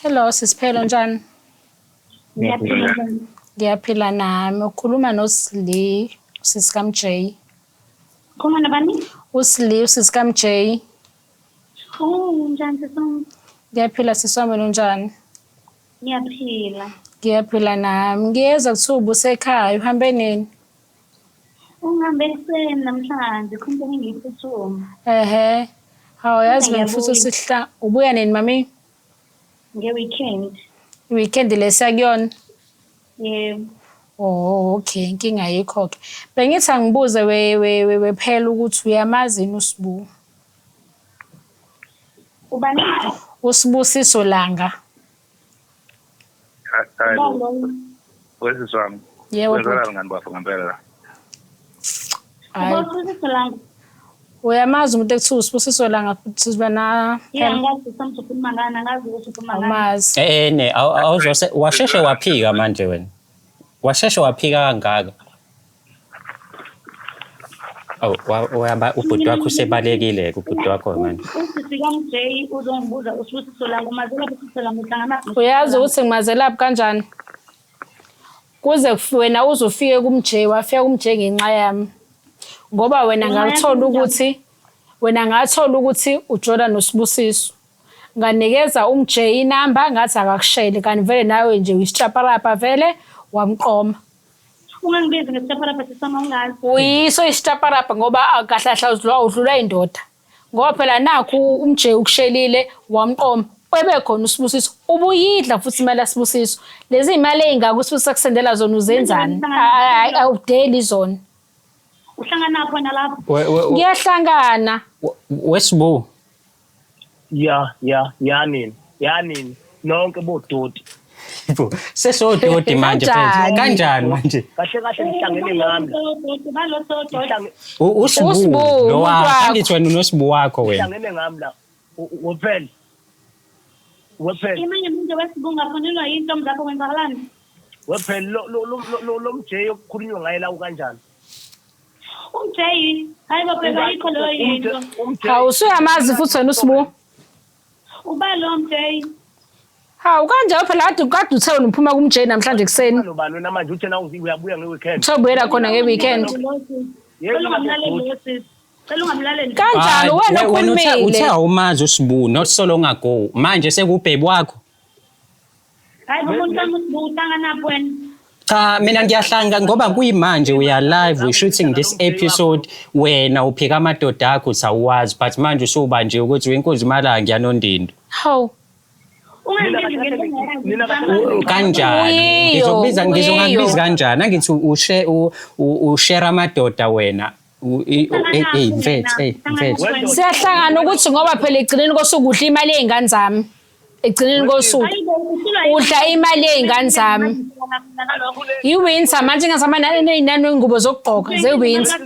Hello Sisiphelo njani? Ngiyaphila. Ngiyaphila nami. Ukhuluma noSli, usisi kaMJ. Khuluma nabani? USli, usisi kaMJ. Njani sisonke? Ngiyaphila sisi wami, wena unjani? Ngiyaphila. Ngiyaphila nami. Ngiyeza kuthiwa ubusekhaya, uhambe nini? Ungihambe ekuseni namhlanje, khona ngiyiphuthuma. Ehe. Hawu yazi Kodwa bengifisa ubuya nini mami? Nge-weekend. I-weekend lesiya kuyona? Yebo. Oh, okay, inkinga yikho-ke. Bengithi angibuze phela ukuthi uyamazi yini uSibu? Ubani? uSibusiso Langa. Wesisi wami. Yebo. Wenzakala ngani bafo ngempela la? Hayi. Ubusiso Langa. Uyamazi umuntu ekuthiwa uSibusiso Langa futhi siba na Angazi ukuthi ukhuluma ngani, angazi ukuthi ukhuluma ngani. umazi. Ne awuzose washeshe waphika manje wena. Washeshe waphika kangaka. Waba ubhuti wakho usebalekile ubhuti wakho manje. Usisi kaMJ uzongibuza uSibusiso Langa, umazela uSibusiso Langa uhlangana. Uyazi ukuthi ngimazelaphi kanjani? Kuze wena uzofike kuMJ, wafika kuMJ ngenxa yami. Ngoba wena ngathola ukuthi uJordan noSibusiso. Nganikeza uMJ inamba ngathi akakushele kanti vele nawe nje uyisitshaparapa vele wamqoma. Ungangibizi ngesitshaparapa sisama ungazi. Uyiso isitshaparapa ngoba akahlahla udlula indoda. Ngoba phela nakho uMJ ukushelile wamqoma. Webekhona uSibusiso ubuyidla futhi imali yaSibusiso. Lezi imali ezingaka uSibusiso akusendela zona uzenzani? Awudeli zona. Uhlangana khona lapho? Ngiyahlangana. Wesibu. yanini nonke bodoti Sesododi manje mfethu. Kanjani manje? kahle nihlangene ngami uSibu lo wakho ngithi wena uNosibu wakho wena. nihlangene ngami la wephela imanye umuntu wesibunga afonelwa yinto mzakho kwenzakalani? wephela lo MJ okukhulunywa ngaye la kanjani? uMJ hayi baphela yikho leyo yinto. Hawu usuyamazi futhi wena uSibu? Uba lo MJ. Hawu kanjalo phela kade uthe wena uphuma kuMJ namhlanje ekseni. Nobani wena manje uthi na uyabuya ngeweekend? Sobuyela khona ngeweekend. Ungamlaleli. Kanjalo wena ukhulumile. Uthe awumazi uSibu not so long ago. Manje sekubhebi wakho. Hayi umuntu uhlangana napho wena. Cha mina ngiyahlanga ngoba kuyimanje we are live we shooting this episode wena uphika amadoda akho usawazi but manje usuba nje ukuthi wenkozi imalanga yanondindo. Hawu. Kanjani? Ngizongakubiza kanjani? Angithi ushare amadoda wena. Mfethu. Siyahlangana ukuthi ngoba phela egcineni kosuku udla imali ezingane zami. Egcineni kosuku udla imali ezingane zami. Iwinter manje ngazamana nenani wengubo zokugqoka zewinter.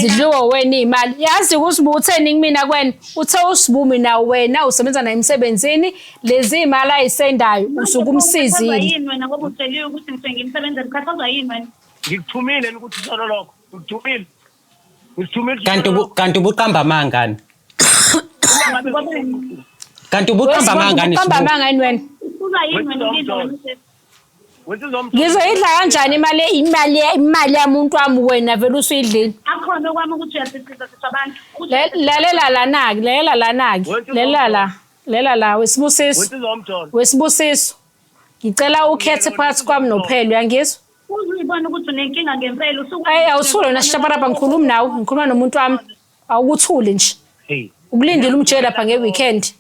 Zidliwa wena imali. Yazi uSibu utheni kumina kwena? Uthe uSibu mina wena usebenza naye emsebenzini lezi imali ayisendayo usuke umsizile. Yini wena ngoba utsheliwe ukuthi ngithenge imisebenzi ekhathazwa yini wena? Ngikuthumile ukuthi solo lokho. Ngikuthumile. Kanti ubuqamba mangani? Kanti ubuqamba mangani? Uqamba mangani wena? Usuka yini wena ngizwe? Ngizoyidla kanjani imali yamuntu wami wena vele usuyidlile? Akhona okwami ukuthi uyasisiza sisabantu. Lalela la Wesibusiso. Wesibusiso. Ngicela ukhethe phakathi kwami noPhelo uyangizwa? Uzibona ukuthi unenkinga ngempela usuku. Awuthule wena sishaparapa ngikhuluma nawe, ngikhuluma nomuntu wami. Awukuthule nje. Hey. Ukulindile uMJ lapha ngeweekend.